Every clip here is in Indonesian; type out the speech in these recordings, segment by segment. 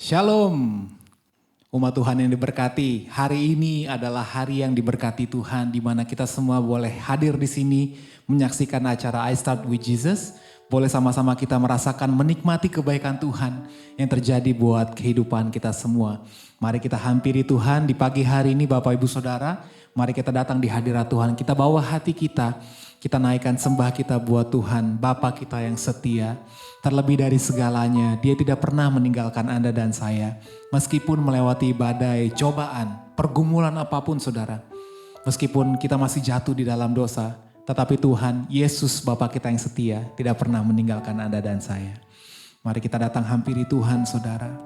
Shalom, umat Tuhan yang diberkati. Hari ini adalah hari yang diberkati Tuhan, di mana kita semua boleh hadir di sini menyaksikan acara I Start With Jesus. Boleh sama-sama kita merasakan menikmati kebaikan Tuhan yang terjadi buat kehidupan kita semua. Mari kita hampiri Tuhan di pagi hari ini Bapak Ibu Saudara. Mari kita datang di hadirat Tuhan, kita bawa hati kita. Kita naikkan sembah kita buat Tuhan, Bapa kita yang setia. Terlebih dari segalanya, Dia tidak pernah meninggalkan Anda dan saya. Meskipun melewati badai, cobaan, pergumulan apapun saudara. Meskipun kita masih jatuh di dalam dosa, tetapi Tuhan, Yesus Bapa kita yang setia, tidak pernah meninggalkan Anda dan saya. Mari kita datang hampiri Tuhan saudara.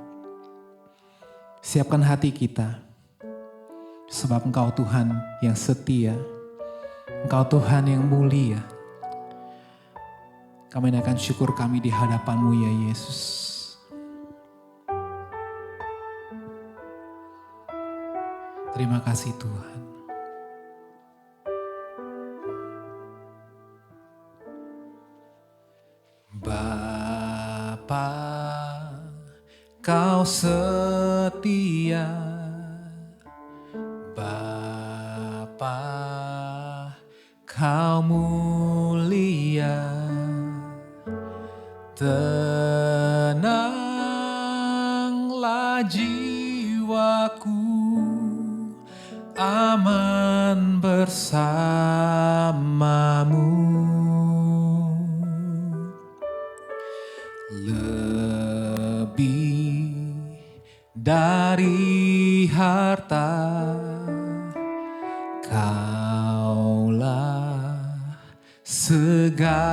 Siapkan hati kita, sebab Engkau Tuhan yang setia. Engkau Tuhan yang mulia. Kami naikkan syukur kami di hadapan-Mu ya Yesus. Terima kasih Tuhan. Bapa, Kau setia. Bapa, Kau mulia, tenanglah jiwaku, aman bersamamu. Lebih dari harta, Kaulah segalanya.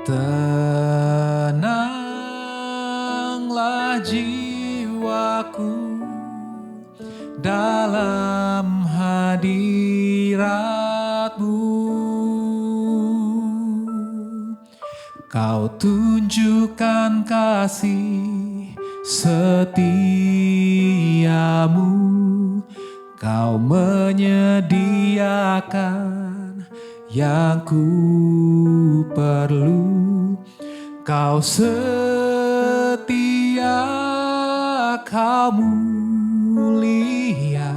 Tenanglah jiwaku dalam hadirat-Mu. Kau tunjukkan kasih setiamu, Kau menyediakan yang ku perlu. Kau setia, Kau mulia,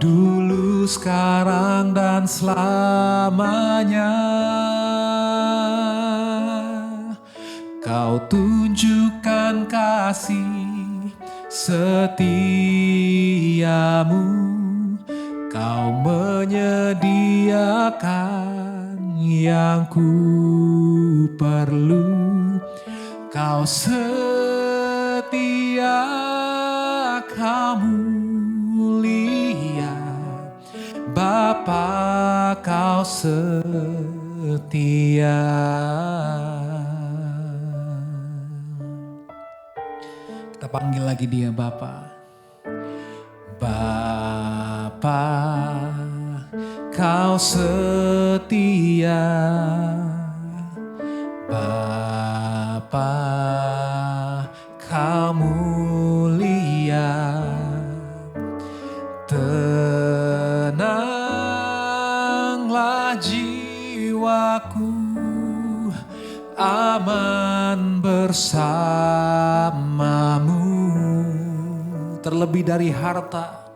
dulu, sekarang, dan selamanya. Kau tunjukkan kasih setiamu, Kau menyediakan yang ku perlu. Kau setia, Kau mulia, Bapa, Kau setia. Kita panggil lagi Dia, Bapa. Bapa, Kau setia. Bapa, Kau mulia, tenanglah jiwaku, aman bersamamu. Terlebih dari harta,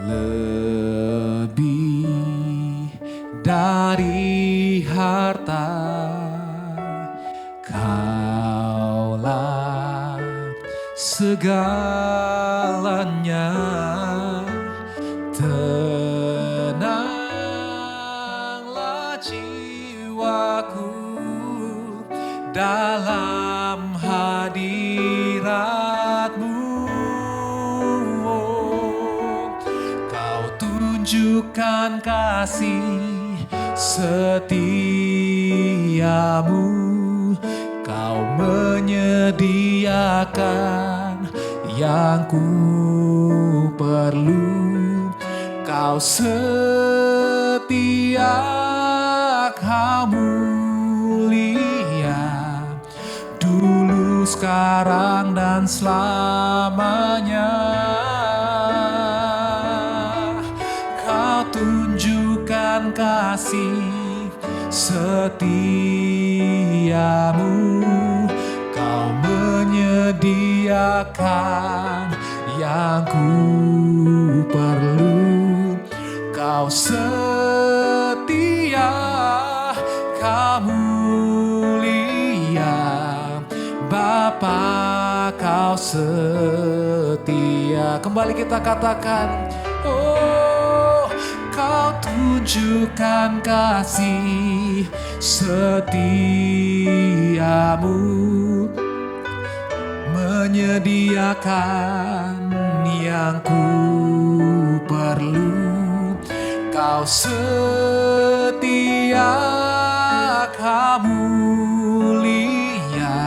lebih dari harta, Kaulah segalanya. Tenanglah jiwaku dalam hadirat-Mu. Kau tunjukkan kasih setiamu, Kau menyediakan yang ku perlu. Kau setia, Kau mulia, dulu, sekarang, dan selamanya. Kau tunjukkan kasih setiamu, menyediakan yang ku perlu. Kau setia, Kau mulia, Bapa Kau setia. Kembali kita katakan, oh Kau tunjukkan kasih setiamu, menyediakan yang ku perlu. Kau setia, Kau mulia,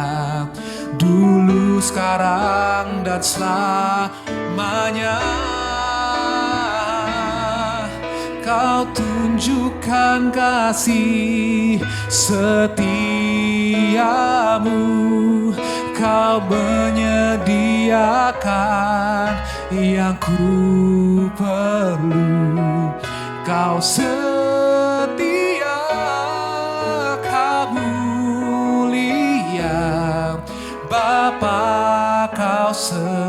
dulu, sekarang, dan selamanya. Kau tunjukkan kasih setiamu, Kau menyediakan yang ku perlu. Kau setia, Kau mulia, Bapa Kau setia.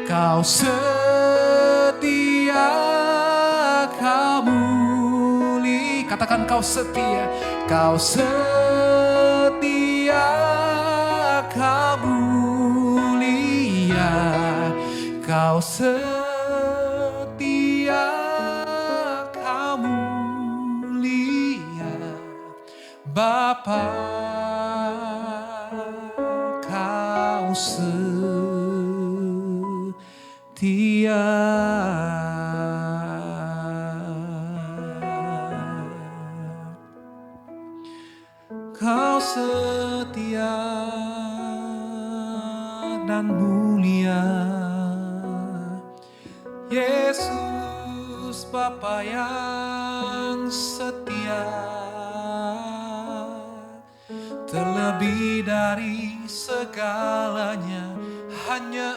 Kau setia, Kau mulia. Katakan Kau setia. Kau setia, Kau mulia, Kau setia, Kau mulia, Bapa Kau setia. Kau setia dan mulia, Yesus Bapa yang setia. Terlebih dari segalanya, hanya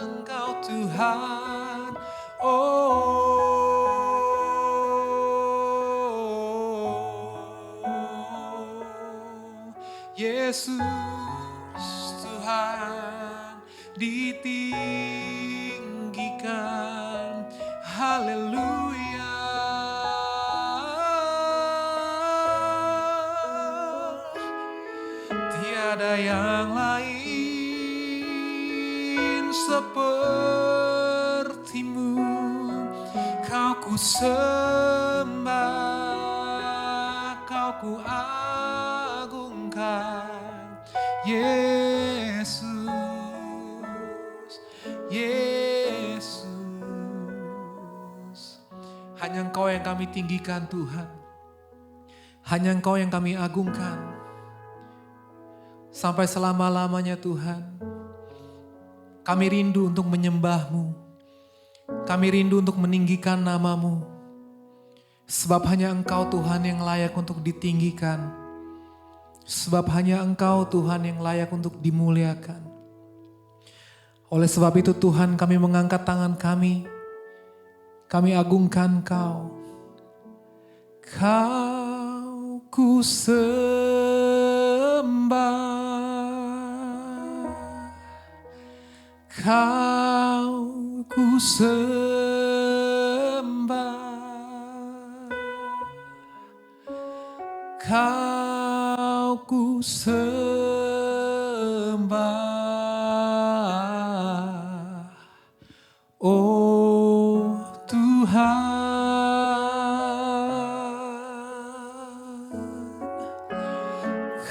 Engkau Tuhan. Yesus Tuhan ditinggikan, haleluya. Tiada yang lain sepertimu, Kau ku sembah, Kau ku Yesus, Yesus. Hanya Engkau yang kami tinggikan Tuhan, hanya Engkau yang kami agungkan sampai selama-lamanya Tuhan. Kami rindu untuk menyembah-Mu, kami rindu untuk meninggikan nama-Mu, sebab hanya Engkau Tuhan yang layak untuk ditinggikan. Sebab hanya Engkau Tuhan yang layak untuk dimuliakan. Oleh sebab itu Tuhan, kami mengangkat tangan kami agungkan Kau. Kau ku sembah, Kau ku sembah, Kau ku sembah, oh Tuhan.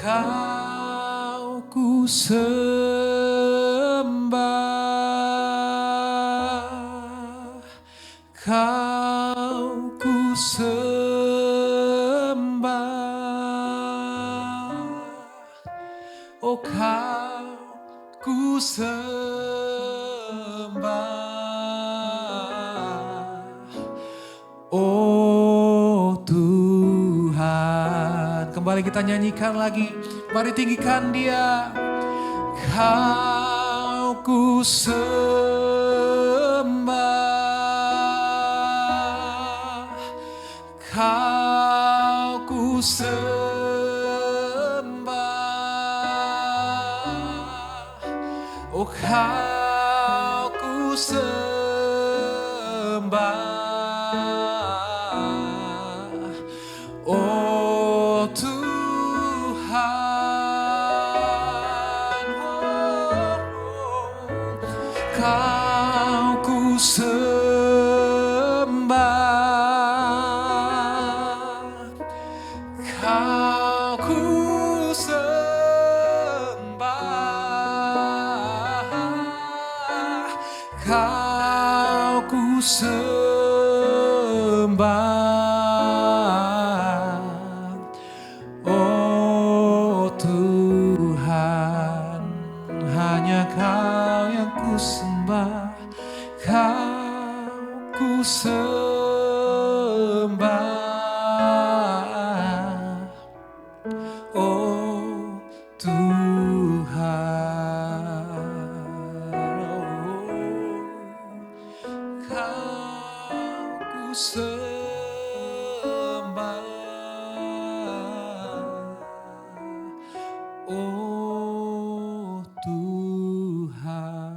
Kau ku sembah, Kau ku oh Kau ku sembah, oh Tuhan. Kembali kita nyanyikan lagi, mari tinggikan Dia. Kau ku sembah, Kau ku sembah, Kau ku sembah, oh Tuhan, Kau ku sembah, Kau ku sembah, Kau ku sembah, oh Tuhan, hanya Kau yang ku sembah, Kau ku sembah, oh Tuhan, Kau ku sembah, oh Tuhan.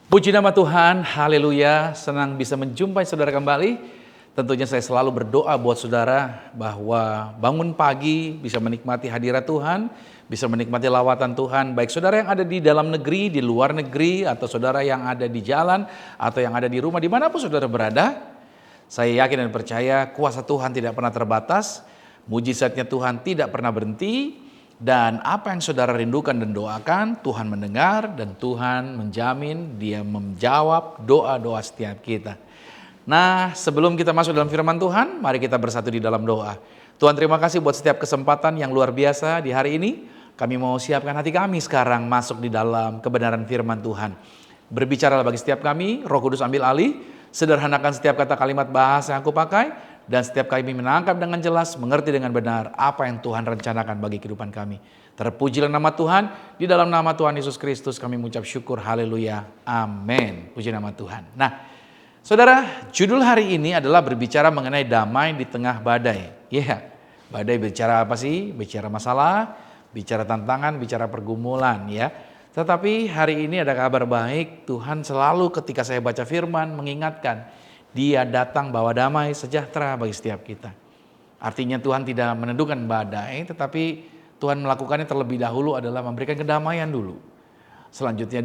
Puji nama Tuhan, haleluya, senang bisa menjumpai saudara kembali. Tentunya saya selalu berdoa buat saudara bahwa bangun pagi bisa menikmati hadirat Tuhan, bisa menikmati lawatan Tuhan. Baik saudara yang ada di dalam negeri, di luar negeri, atau saudara yang ada di jalan, atau yang ada di rumah, dimanapun saudara berada. Saya yakin dan percaya kuasa Tuhan tidak pernah terbatas, mujizatnya Tuhan tidak pernah berhenti. Dan apa yang saudara rindukan dan doakan, Tuhan mendengar dan Tuhan menjamin Dia menjawab doa-doa setiap kita. Nah, sebelum kita masuk dalam firman Tuhan, mari kita bersatu di dalam doa. Tuhan, terima kasih buat setiap kesempatan yang luar biasa di hari ini. Kami mau siapkan hati kami sekarang masuk di dalam kebenaran firman Tuhan. Berbicaralah bagi setiap kami, Roh Kudus ambil alih, sederhanakan setiap kata kalimat bahasa yang aku pakai, dan setiap kami menangkap dengan jelas, mengerti dengan benar apa yang Tuhan rencanakan bagi kehidupan kami. Terpujilah nama Tuhan, di dalam nama Tuhan Yesus Kristus kami mengucap syukur, haleluya, amin. Puji nama Tuhan. Nah, saudara, judul hari ini adalah berbicara mengenai damai di tengah badai. Ya, badai bicara apa sih? Bicara masalah, bicara tantangan, bicara pergumulan ya. Tetapi hari ini ada kabar baik, Tuhan selalu ketika saya baca firman mengingatkan, Dia datang bawa damai sejahtera bagi setiap kita. Artinya Tuhan tidak menentukan badai, tetapi Tuhan melakukannya terlebih dahulu adalah memberikan kedamaian dulu. Selanjutnya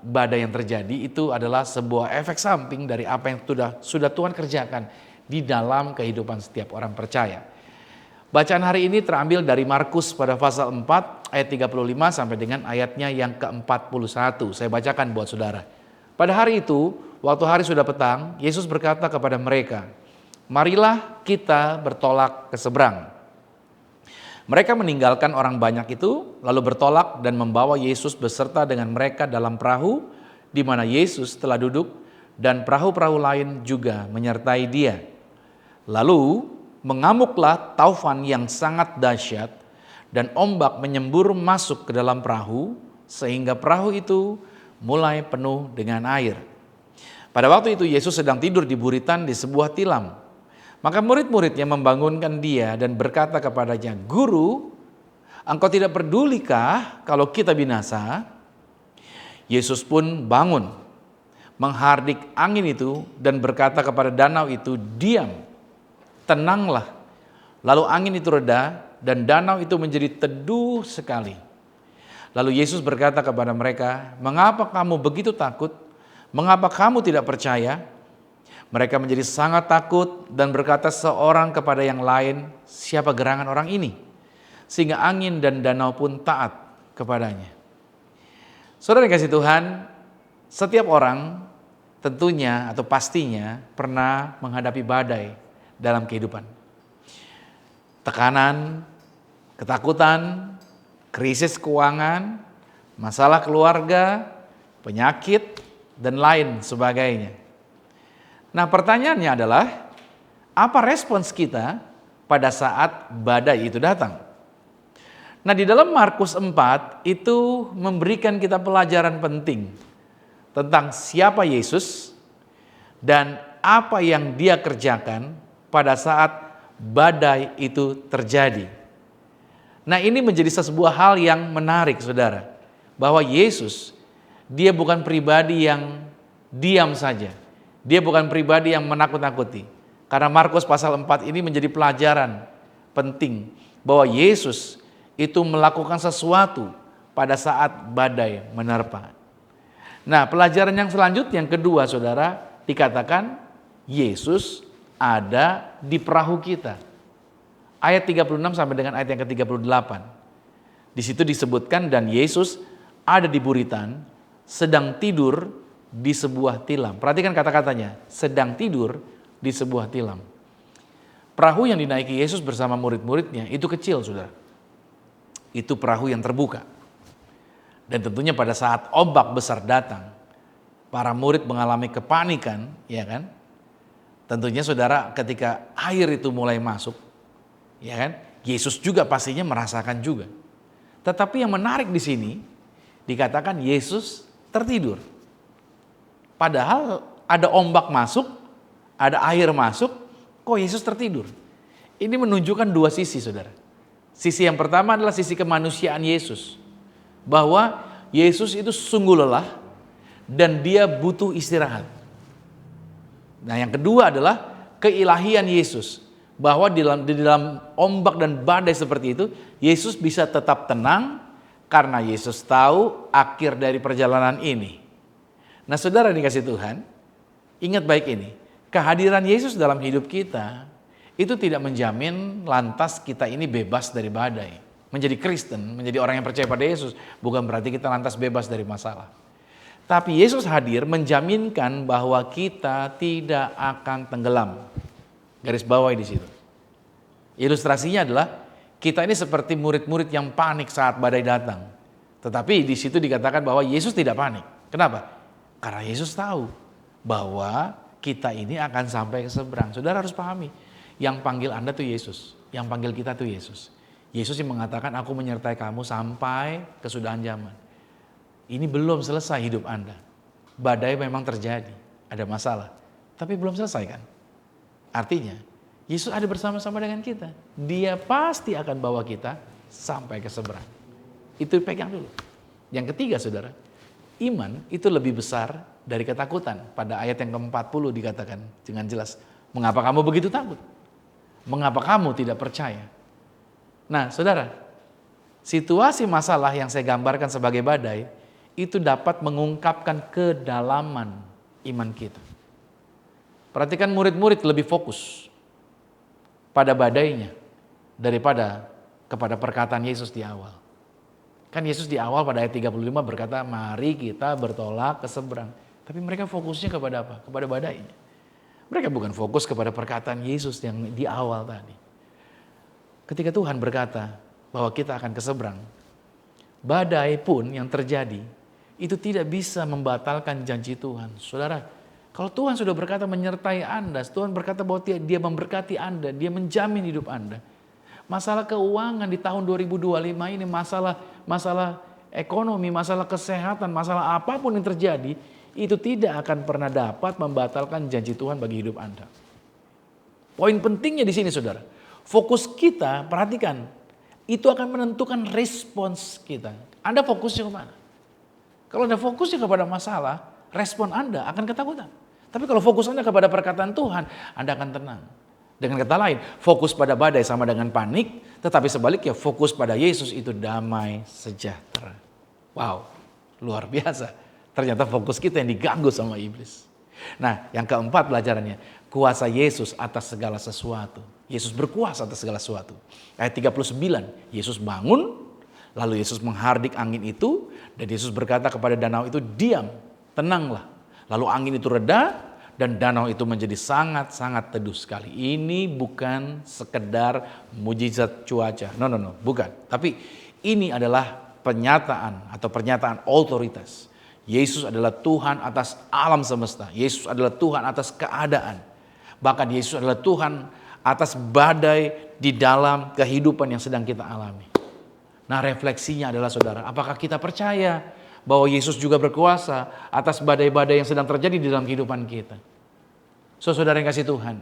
badai yang terjadi itu adalah sebuah efek samping dari apa yang sudah Tuhan kerjakan di dalam kehidupan setiap orang percaya. Bacaan hari ini terambil dari Markus pada pasal 4 ayat 35 sampai dengan ayatnya yang ke-41. Saya bacakan buat saudara. Pada hari itu, waktu hari sudah petang, Yesus berkata kepada mereka, "Marilah kita bertolak ke seberang." Mereka meninggalkan orang banyak itu, lalu bertolak dan membawa Yesus beserta dengan mereka dalam perahu, di mana Yesus telah duduk, dan perahu-perahu lain juga menyertai Dia. Lalu mengamuklah taufan yang sangat dahsyat, dan ombak menyembur masuk ke dalam perahu, sehingga perahu itu mulai penuh dengan air. Pada waktu itu Yesus sedang tidur di buritan di sebuah tilam. Maka murid-muridnya membangunkan Dia dan berkata kepadanya, "Guru, engkau tidak pedulikah kalau kita binasa?" Yesus pun bangun, menghardik angin itu dan berkata kepada danau itu, "Diam, tenanglah." Lalu angin itu reda dan danau itu menjadi teduh sekali. Lalu Yesus berkata kepada mereka, "Mengapa kamu begitu takut? Mengapa kamu tidak percaya?" Mereka menjadi sangat takut dan berkata seorang kepada yang lain, "Siapa gerangan orang ini?" Sehingga angin dan danau pun taat kepadanya. Saudara yang kasih Tuhan, setiap orang tentunya atau pastinya pernah menghadapi badai dalam kehidupan. Tekanan, ketakutan, krisis keuangan, masalah keluarga, penyakit, dan lain sebagainya. Nah, pertanyaannya adalah, apa respons kita pada saat badai itu datang? Nah, di dalam Markus 4 itu memberikan kita pelajaran penting tentang siapa Yesus dan apa yang Dia kerjakan pada saat badai itu terjadi. Nah, ini menjadi sebuah hal yang menarik, saudara. Bahwa Yesus, dia bukan pribadi yang diam saja. Dia bukan pribadi yang menakut-nakuti. Karena Markus pasal 4 ini menjadi pelajaran penting. Bahwa Yesus itu melakukan sesuatu pada saat badai menerpa. Nah, pelajaran yang selanjutnya, yang kedua, saudara, dikatakan Yesus ada di perahu kita. Ayat 36 sampai dengan ayat yang ke-38. Di situ disebutkan, dan Yesus ada di buritan, sedang tidur di sebuah tilam. Perhatikan kata-katanya, sedang tidur di sebuah tilam. Perahu yang dinaiki Yesus bersama murid-muridnya itu kecil, saudara. Itu perahu yang terbuka. Dan tentunya pada saat ombak besar datang, para murid mengalami kepanikan, ya kan? Tentunya saudara, ketika air itu mulai masuk, ya kan? Yesus juga pastinya merasakan juga. Tetapi yang menarik di sini dikatakan Yesus tertidur. Padahal ada ombak masuk, ada air masuk, kok Yesus tertidur? Ini menunjukkan dua sisi, saudara. Sisi yang pertama adalah sisi kemanusiaan Yesus. Bahwa Yesus itu sungguh lelah dan dia butuh istirahat. Nah, yang kedua adalah keilahian Yesus. Bahwa di dalam ombak dan badai seperti itu, Yesus bisa tetap tenang karena Yesus tahu akhir dari perjalanan ini. Nah, saudara dikasih Tuhan, ingat baik ini, kehadiran Yesus dalam hidup kita itu tidak menjamin lantas kita ini bebas dari badai. Menjadi Kristen, menjadi orang yang percaya pada Yesus, bukan berarti kita lantas bebas dari masalah. Tapi Yesus hadir menjaminkan bahwa kita tidak akan tenggelam. Garis bawahi di situ. Ilustrasinya adalah kita ini seperti murid-murid yang panik saat badai datang. Tetapi di situ dikatakan bahwa Yesus tidak panik. Kenapa? Karena Yesus tahu bahwa kita ini akan sampai ke seberang. Saudara harus pahami, yang panggil Anda tuh Yesus, yang panggil kita tuh Yesus. Yesus yang mengatakan, aku menyertai kamu sampai kesudahan zaman. Ini belum selesai hidup Anda. Badai memang terjadi, ada masalah. Tapi belum selesai kan? Artinya, Yesus ada bersama-sama dengan kita. Dia pasti akan bawa kita sampai ke seberang. Itu pegang dulu. Yang ketiga, saudara, iman itu lebih besar dari ketakutan. Pada ayat yang ke-40 dikatakan dengan jelas, mengapa kamu begitu takut? Mengapa kamu tidak percaya? Nah, saudara, situasi masalah yang saya gambarkan sebagai badai, itu dapat mengungkapkan kedalaman iman kita. Perhatikan murid-murid lebih fokus pada badainya daripada kepada perkataan Yesus di awal. Kan Yesus di awal pada ayat 35 berkata, mari kita bertolak ke seberang. Tapi mereka fokusnya kepada apa? Kepada badainya. Mereka bukan fokus kepada perkataan Yesus yang di awal tadi. Ketika Tuhan berkata bahwa kita akan ke seberang, badai pun yang terjadi itu tidak bisa membatalkan janji Tuhan. Saudara, kalau Tuhan sudah berkata menyertai Anda, Tuhan berkata bahwa dia memberkati Anda, dia menjamin hidup Anda. Masalah keuangan di tahun 2025 ini, masalah ekonomi, masalah kesehatan, masalah apapun yang terjadi, itu tidak akan pernah dapat membatalkan janji Tuhan bagi hidup Anda. Poin pentingnya di sini, saudara, fokus kita, perhatikan, itu akan menentukan respons kita. Anda fokusnya kemana? Kalau Anda fokusnya kepada masalah, respon Anda akan ketakutan. Tapi kalau fokus Anda kepada perkataan Tuhan, Anda akan tenang. Dengan kata lain, fokus pada badai sama dengan panik, tetapi sebaliknya fokus pada Yesus itu damai sejahtera. Wow, luar biasa. Ternyata fokus kita yang diganggu sama iblis. Nah, yang keempat pelajarannya, kuasa Yesus atas segala sesuatu. Yesus berkuasa atas segala sesuatu. Ayat 39, Yesus bangun, lalu Yesus menghardik angin itu, dan Yesus berkata kepada danau itu, diam, tenanglah. Lalu angin itu reda, dan danau itu menjadi sangat-sangat teduh sekali. Ini bukan sekedar mujizat cuaca. No, bukan. Tapi ini adalah pernyataan otoritas. Yesus adalah Tuhan atas alam semesta. Yesus adalah Tuhan atas keadaan. Bahkan Yesus adalah Tuhan atas badai di dalam kehidupan yang sedang kita alami. Nah, refleksinya adalah, saudara, apakah kita percaya bahwa Yesus juga berkuasa atas badai-badai yang sedang terjadi di dalam kehidupan kita? Saudara yang kasih Tuhan,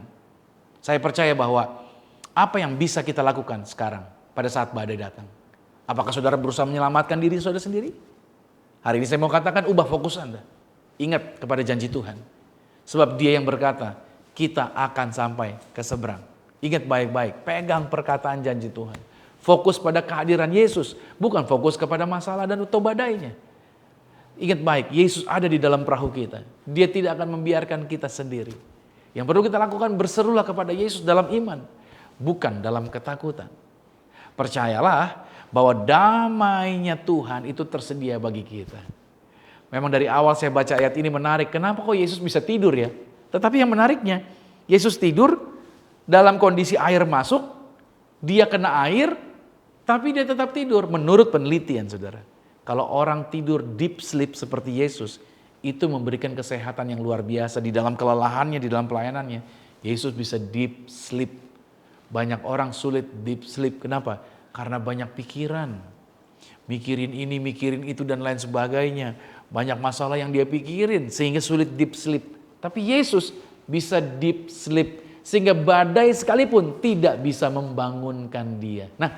saya percaya bahwa apa yang bisa kita lakukan sekarang pada saat badai datang, Apakah saudara berusaha menyelamatkan diri saudara sendiri? Hari ini saya mau katakan, ubah fokus Anda. Ingat kepada janji Tuhan. Sebab Dia yang berkata, kita akan sampai ke seberang. Ingat baik-baik, pegang perkataan janji Tuhan. Fokus pada kehadiran Yesus, bukan fokus kepada masalah dan atau badainya. Ingat baik, Yesus ada di dalam perahu kita. Dia tidak akan membiarkan kita sendiri. Yang perlu kita lakukan, berserulah kepada Yesus dalam iman, bukan dalam ketakutan. Percayalah bahwa damainya Tuhan itu tersedia bagi kita. Memang dari awal saya baca ayat ini menarik, kenapa kok Yesus bisa tidur ya? Tetapi yang menariknya, Yesus tidur dalam kondisi air masuk, dia kena air, tapi dia tetap tidur. Menurut penelitian saudara, kalau orang tidur deep sleep seperti Yesus, itu memberikan kesehatan yang luar biasa di dalam kelelahannya, di dalam pelayanannya. Yesus bisa deep sleep. Banyak orang sulit deep sleep. Kenapa? Karena banyak pikiran. Mikirin ini, mikirin itu dan lain sebagainya. Banyak masalah yang dia pikirin sehingga sulit deep sleep. Tapi Yesus bisa deep sleep sehingga badai sekalipun tidak bisa membangunkan dia. Nah,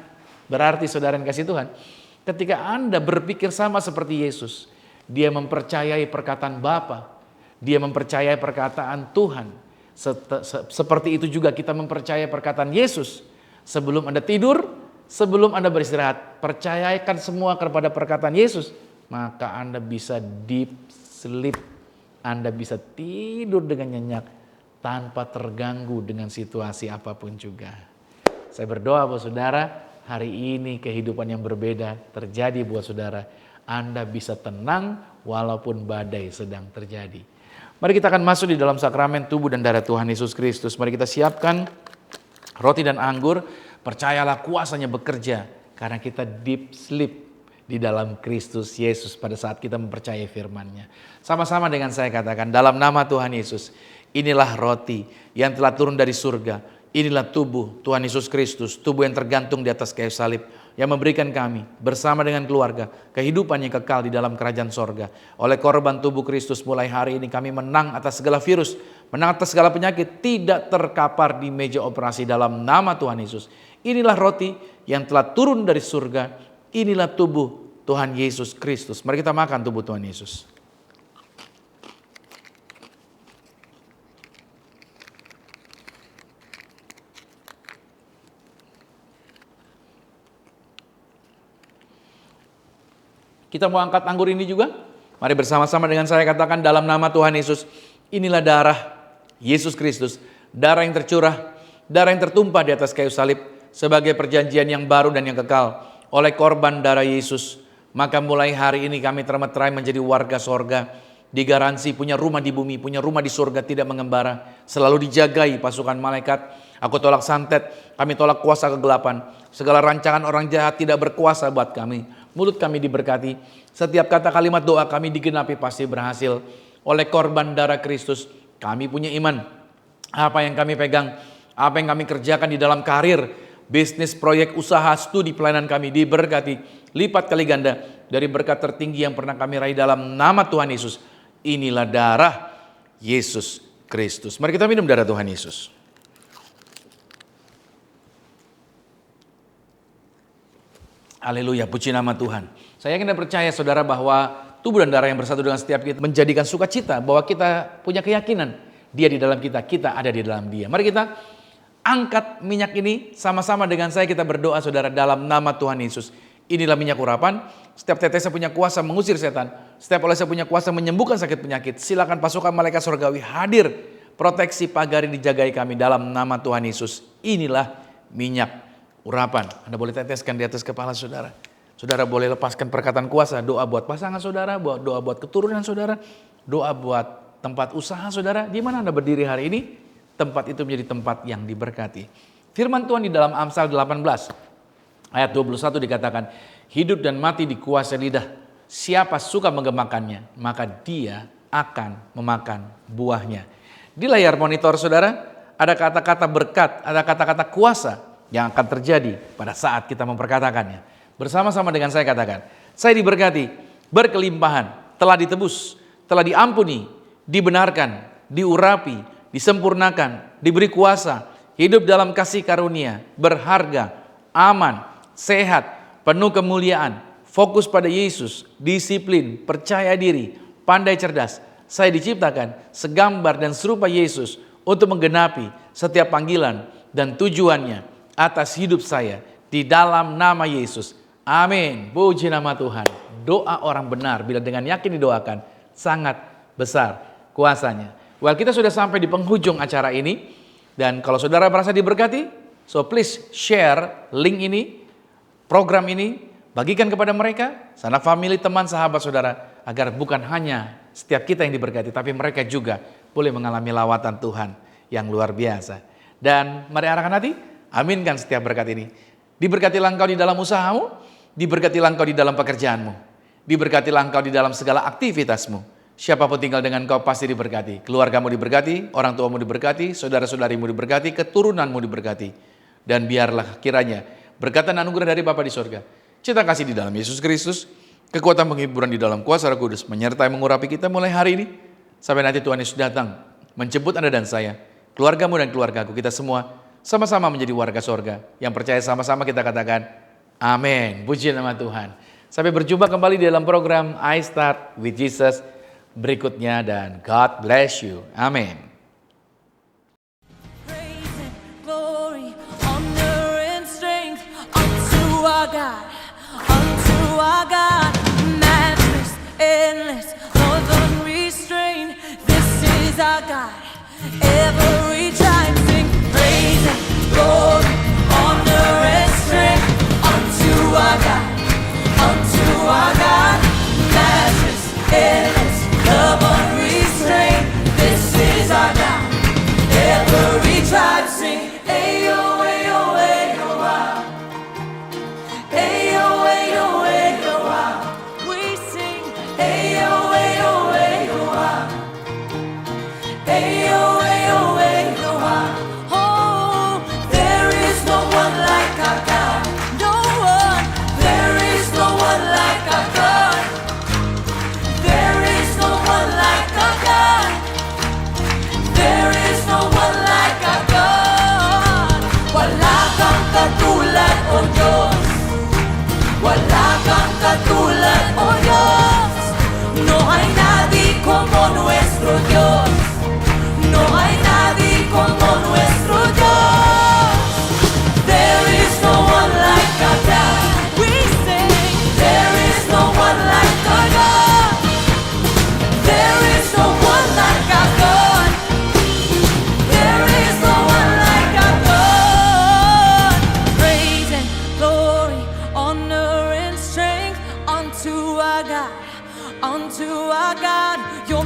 berarti saudara yang kasih Tuhan, ketika Anda berpikir sama seperti Yesus, dia mempercayai perkataan Bapa, dia mempercayai perkataan Tuhan. Seperti itu juga kita mempercayai perkataan Yesus. Sebelum Anda tidur, sebelum Anda beristirahat, percayakan semua kepada perkataan Yesus, maka Anda bisa deep sleep. Anda bisa tidur dengan nyenyak tanpa terganggu dengan situasi apapun juga. Saya berdoa buat saudara, hari ini kehidupan yang berbeda terjadi buat saudara. Anda bisa tenang walaupun badai sedang terjadi. Mari kita akan masuk di dalam sakramen tubuh dan darah Tuhan Yesus Kristus. Mari kita siapkan roti dan anggur. Percayalah kuasanya bekerja karena kita deep sleep di dalam Kristus Yesus pada saat kita mempercayai firman-Nya. Sama-sama dengan saya katakan, dalam nama Tuhan Yesus, inilah roti yang telah turun dari surga. Inilah tubuh Tuhan Yesus Kristus, tubuh yang tergantung di atas kayu salib, yang memberikan kami bersama dengan keluarga kehidupan yang kekal di dalam kerajaan sorga. Oleh korban tubuh Kristus, mulai hari ini kami menang atas segala virus, menang atas segala penyakit, tidak terkapar di meja operasi dalam nama Tuhan Yesus. Inilah roti yang telah turun dari surga, inilah tubuh Tuhan Yesus Kristus. Mari kita makan tubuh Tuhan Yesus. Kita mau angkat anggur ini juga. Mari bersama-sama dengan saya katakan dalam nama Tuhan Yesus. Inilah darah Yesus Kristus. Darah yang tercurah, darah yang tertumpah di atas kayu salib sebagai perjanjian yang baru dan yang kekal. Oleh korban darah Yesus, maka mulai hari ini kami termeterai menjadi warga sorga. Digaransi punya rumah di bumi, punya rumah di surga, tidak mengembara. Selalu dijagai pasukan malaikat. Aku tolak santet, kami tolak kuasa kegelapan. Segala rancangan orang jahat tidak berkuasa buat kami. Mulut kami diberkati. Setiap kata kalimat doa kami digenapi pasti berhasil. Oleh korban darah Kristus, kami punya iman. Apa yang kami pegang, apa yang kami kerjakan di dalam karir, bisnis, proyek, usaha, studi, pelayanan kami diberkati. Lipat kali ganda dari berkat tertinggi yang pernah kami raih dalam nama Tuhan Yesus. Inilah darah Yesus Kristus. Mari kita minum darah Tuhan Yesus. Haleluya, puji nama Tuhan. Saya yakin dan percaya saudara bahwa tubuh dan darah yang bersatu dengan setiap kita menjadikan sukacita bahwa kita punya keyakinan Dia di dalam kita, kita ada di dalam Dia. Mari kita angkat minyak ini sama-sama dengan saya, kita berdoa saudara dalam nama Tuhan Yesus. Inilah minyak urapan, setiap tetesnya punya kuasa mengusir setan, setiap olesnya punya kuasa menyembuhkan sakit penyakit. Silakan pasukan malaikat surgawi hadir, proteksi pagari dijagai kami dalam nama Tuhan Yesus. Inilah minyak urapan. Anda boleh teteskan di atas kepala saudara. Saudara boleh lepaskan perkataan kuasa, doa buat pasangan saudara, doa buat keturunan saudara, doa buat tempat usaha saudara. Di mana Anda berdiri hari ini, tempat itu menjadi tempat yang diberkati. Firman Tuhan di dalam Amsal 18 ayat 21 dikatakan, hidup dan mati dikuasai lidah. Siapa suka menggemakannya, maka dia akan memakan buahnya. Di layar monitor saudara, ada kata-kata berkat, ada kata-kata kuasa yang akan terjadi pada saat kita memperkatakannya. Bersama-sama dengan saya katakan, saya diberkati, berkelimpahan, telah ditebus, telah diampuni, dibenarkan, diurapi, disempurnakan, diberi kuasa, hidup dalam kasih karunia, berharga, aman, sehat, penuh kemuliaan, fokus pada Yesus, disiplin, percaya diri, pandai cerdas. Saya diciptakan segambar dan serupa Yesus untuk menggenapi setiap panggilan dan tujuannya atas hidup saya di dalam nama Yesus. Amin. Puji nama Tuhan. Doa orang benar bila dengan yakin didoakan sangat besar kuasanya. Well, kita sudah sampai di penghujung acara ini. Dan kalau saudara merasa diberkati, so please share link ini, program ini, bagikan kepada mereka, sanak family, teman, sahabat saudara, agar bukan hanya setiap kita yang diberkati, tapi mereka juga boleh mengalami lawatan Tuhan yang luar biasa. Dan mari arahkan hati, aminkan setiap berkat ini. Diberkatilah engkau di dalam usahamu, diberkatilah engkau di dalam pekerjaanmu, diberkatilah engkau di dalam segala aktivitasmu. Siapapun tinggal dengan kau pasti diberkati. Keluargamu diberkati, orang tuamu diberkati, saudara-saudarimu diberkati, keturunanmu diberkati. Dan biarlah kiranya berkat dan anugerah dari Bapa di sorga, cinta kasih di dalam Yesus Kristus, kekuatan penghiburan di dalam kuasa Roh Kudus menyertai mengurapi kita mulai hari ini sampai nanti Tuhan Yesus datang menjemput Anda dan saya, keluargamu dan keluargaku, kita semua sama-sama menjadi warga sorga. Yang percaya sama-sama kita katakan amin. Puji nama Tuhan. Sampai berjumpa kembali di dalam program I Start with Jesus berikutnya, dan God bless you. Amin. Praise and glory, honor and strength unto our God, matchless, endless, more than restrained. This is our God. Every time sing praise and glory, honor and strength unto our God, matchless, endless, love unrestrained. This is our God. Every tribe sing, ayo, ayo, ayo, wow. Ayo, ayo, ayo, wow. We sing, ayo, ayo, ayo, wow. Ayo, ayo, ayo, wow. Oh, there is no one like our God. No one. There is no one like our God. There is no one like our God. There is no one like our God. Wala kang katulad, O Diyos. Wala kang katulad, O Diyos. No hay nadie como nuestro Dios. No hay nadie como nuestro Dios. There is no one like our God. We sing, there is no one like our God. There is no one like our God. There is no one like our God. Praise and glory, honor and strength unto our God, unto our God. Your